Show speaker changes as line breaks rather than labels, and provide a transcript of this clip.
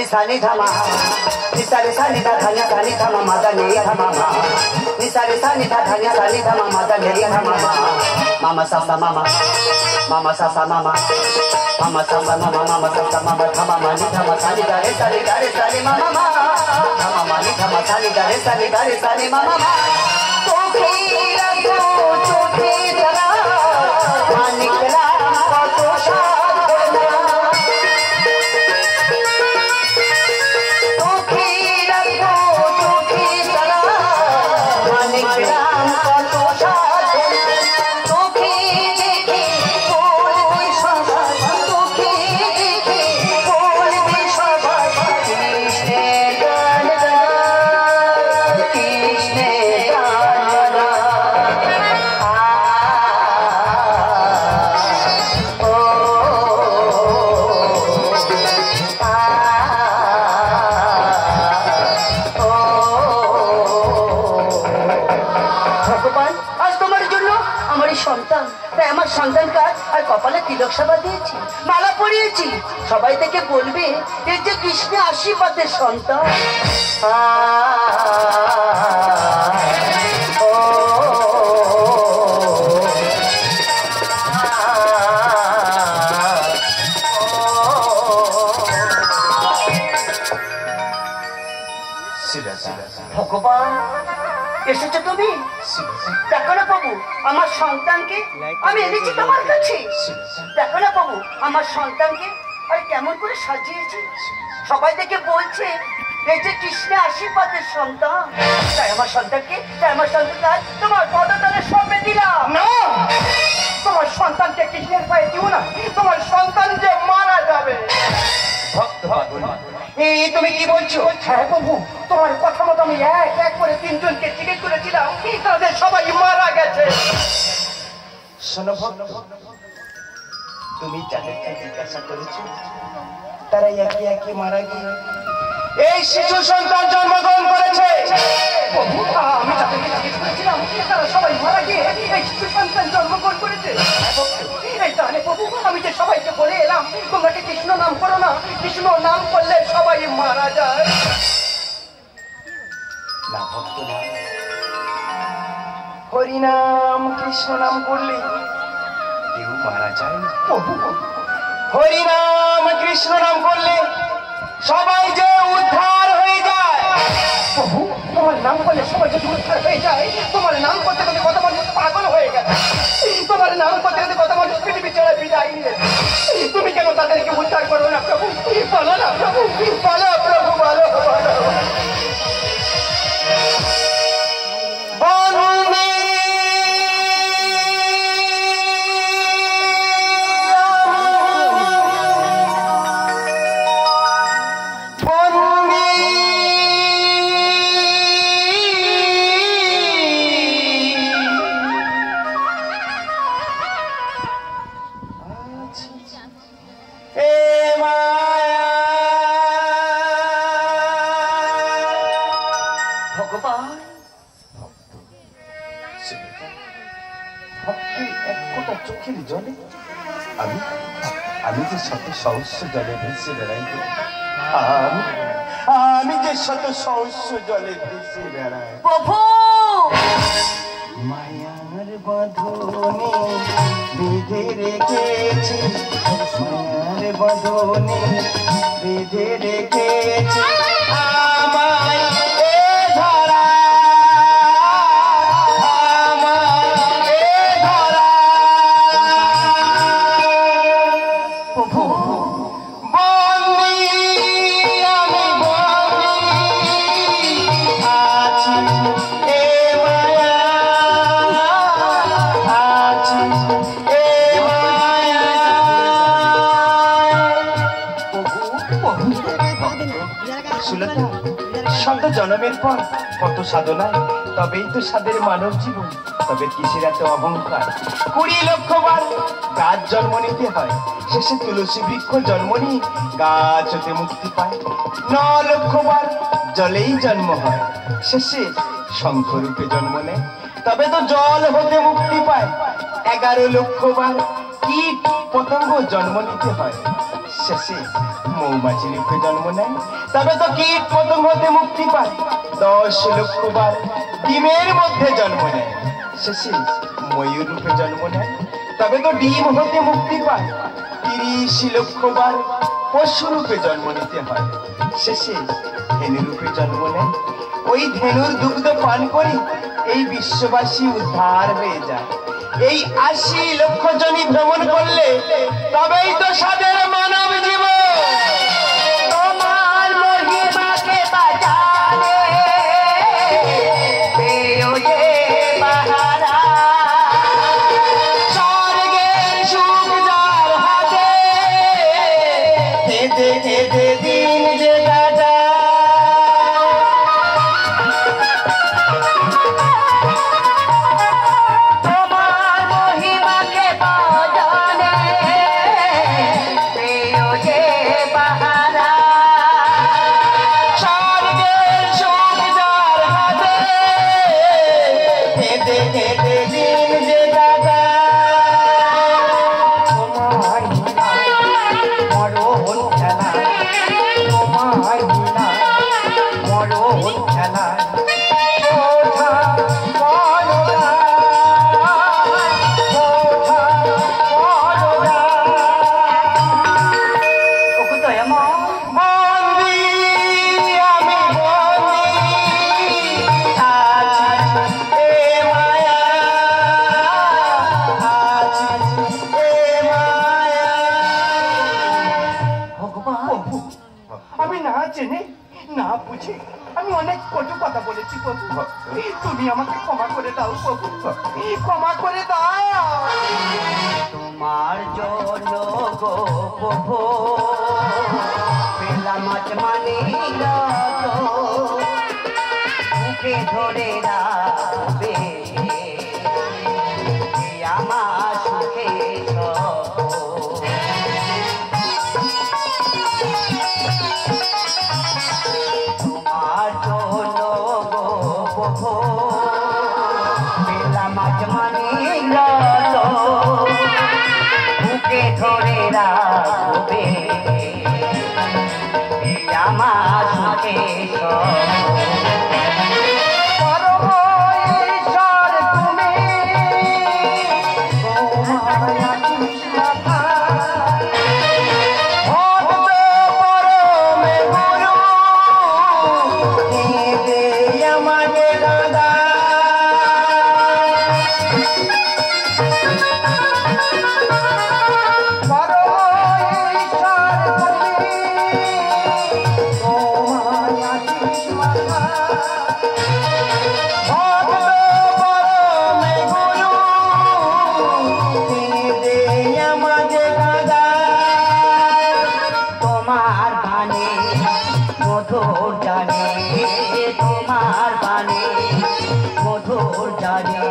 sani thama nisare sani da dhanya sani thama mada nei thama ma nisare sani da dhanya sani thama mada nei thama ma mama sasa mama mama sasa mama mama sasa mama mama sasa mama thama mani thama sani da re sani mama ma thama mani thama sani da re sani mama ma to khira to chote jara manik ram ka to সন্তান কাজ আর কপালে তিলক সাবা দিয়েছি মালা পরিয়েছি সবাই থেকে বলবে এই যে কৃষ্ণের আশীর্বাদের সন্তান ভগবান এসেছো তুমি দেখো না বাবু আমার সন্তানকে আমি এনেছি তোমার কাছে দেখো না বাবু আমার সন্তানকে আর কেমন করে সাজিয়েছি সবাই দেখে বলছে এই যে কৃষ্ণের আশীর্বাদের সন্তান তাই আমার সন্তানকে তোমার পদতলে সঁপে দিলাম না তোমার সন্তানকে কৃষ্ণের পায়ে দিও না তোমার সন্তান যে মারা যাবে এই তুমি কি বলছো হ্যাঁ বাবু তোমার কথা মতো আমি এক করে তিনজনকে জিজ্ঞেস করেছিলাম তাদের সবাই মারা গেছে শোনো তুমি যাদেরকে জিজ্ঞাসা করেছো তারা একে একে মারা গিয়ে এই শিশু সন্তান জন্মগ্রহণ করেছে প্রভু আমি যাদেরকে জিজ্ঞেস করেছিলাম তারা সবাই মারা গিয়ে এই শিশু সন্তান জন্মগ্রহণ করেছে এই তাহলে প্রভু আমি যে সবাইকে বলে এলাম তোমরা কি কৃষ্ণ নাম করো না কৃষ্ণ নাম করলে সবাই মারা যায় না ভক্ত না হরিনাম কৃষ্ণ নাম করলে কেউ মারা যায় না প্রভু হরিনাম কৃষ্ণ নাম করলে সবাই যে উদ্ধার হয়ে যায় প্রভু তোমার নাম করলে সবাই যদি উদ্ধার হয়ে যায় তোমার নাম করতে করতে কত মানুষ পাগল হয়ে গেছে তোমার নাম করতে করতে কত মানুষ পৃথিবী ছেড়ে বিদায় নিয়ে তুমি কেন তাদেরকে উদ্ধার করো না প্রভু বলো না প্রভু বলো প্রভু বলো সহস্র জলে ভেসে বেড়াই আমি যে শত সহস্র জলে ভেসে বেড়াই প্রভু মায়ার বাঁধনে বেঁধে রেখেছে মায়ার বাঁধনে বেঁধে রেখেছে আমায় জন্মের পর কত সাধনায় তবেই তো সাদের মানব জীবন তবে কিসের এত অহংকার 20 লক্ষ বার গাছ জন্ম নিতে হয় শেষে তুলসী বৃক্ষ জন্ম নিয়ে গাছ হতে মুক্তি পায় 9 লক্ষ বার জলেই জন্ম হয় শেষে শঙ্খরূপে জন্ম নেয় তবে তো জল হতে মুক্তি পায় 11 লক্ষ বার কীট পতঙ্গ জন্ম নিতে হয় শেষে
মৌমাছি রূপে জন্ম নেয় তবে তো কীট পতঙ্গ হতে মুক্তি পায়। 10 লক্ষ বার ডিমের মধ্যে জন্ম নেয় শেষে ময়ূর রূপে জন্ম নেয় তবে তো ডিম হতে মুক্তি পায়। 30 লক্ষ বার পশু রূপে জন্ম নিতে হয় শেষে ধেনু রূপে জন্ম নেয়। ওই ধেনুর দুগ্ধ পান করি এই বিশ্ববাসী উদ্ধার হয়ে যায়। এই 80 লক্ষ জনই ভ্রমণ করলে তবেই তো সাদের মানব জীবন।
তোমার মহিমাকে বাজারে পেও যে বাহারা,
স্বর্গের সুখ যার হাতে কেঁদে কেঁদে দিন যে কাটা।
তোমার মহিমাকে বাজারে পেও যে বাহারা,
স্বর্গের সুখ যার হাতে কেঁদে কেঁদে দিন যে কাটা।
তোমার মরণ খেলা, তোমার মরণ খেলা ওঠা বড়রা, ওঠা বড়রা। ওকে তো এমন
বন্দি আমি বন্দি আছি এ মায়া, আছি এ মায়া।
ভগবান,
আমি না জেনে না বুঝে আমি অনেক কটু কথা বলেছি প্রভু, তুমি আমাকে ক্ষমা করে দাও প্রভু, ক্ষমা করে দাও।
তোমার জন্য গো প্রভু পেলাম মাছ মানে বুকে ধরে রাখবে আমার সুখে তোমার জন্য গো প্রভু পেলাম মাছ মানে বুকে ধরে রাখবে আমার সুখে পরমেশ্বর তুমি তোমার বাণী মধুর জানে, তোমার বাণী মধুর জানে।